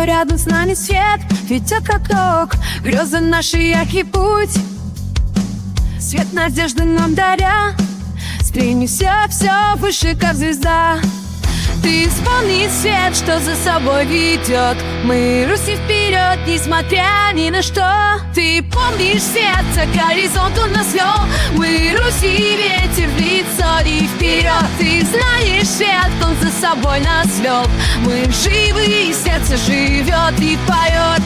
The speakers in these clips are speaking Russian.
что рядом с нами свет ведет как ток, грезы наши яркий путь, свет надежды нам даря. Стремимся все выше, как звезда. Ты вспомни свет, что за собой ведет. Мы Руси вперед, несмотря ни на что. Ты помнишь сердце, горизонт он нас вел. Мы Руси, ветер в лицо и вперед. Ты знаешь свет, он за собой нас вел. Мы живы, и сердце живет и поет.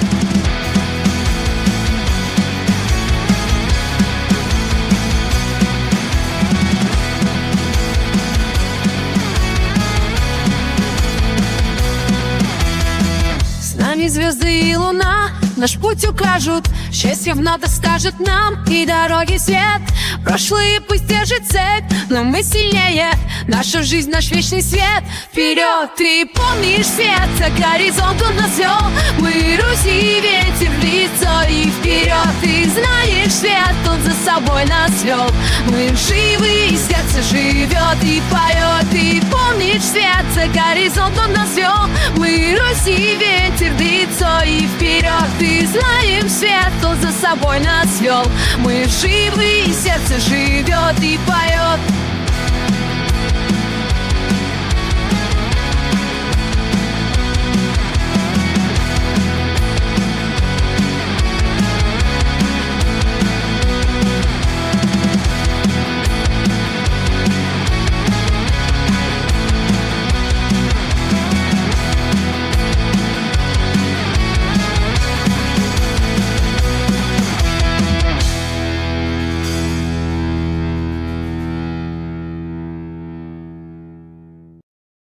Звезды и луна наш путь укажут, счастье вновь скажет нам и дороги свет. Прошлое пусть держит цепь, но мы сильнее. Наша жизнь, наш вечный свет. Вперед! Ты помнишь сердце, горизонт он нас вел. Мы Руси, ветер в лицо и вперед. Ты знаешь свет, он за собой нас вел. Мы живы, и сердце живет и поет. Ты помнишь сердце, горизонт он нас вел. Мы Руси, ветер в лицо и вперед. Ты знаем свет, он за собой нас вел. Мы живы, и сердце живет и поет.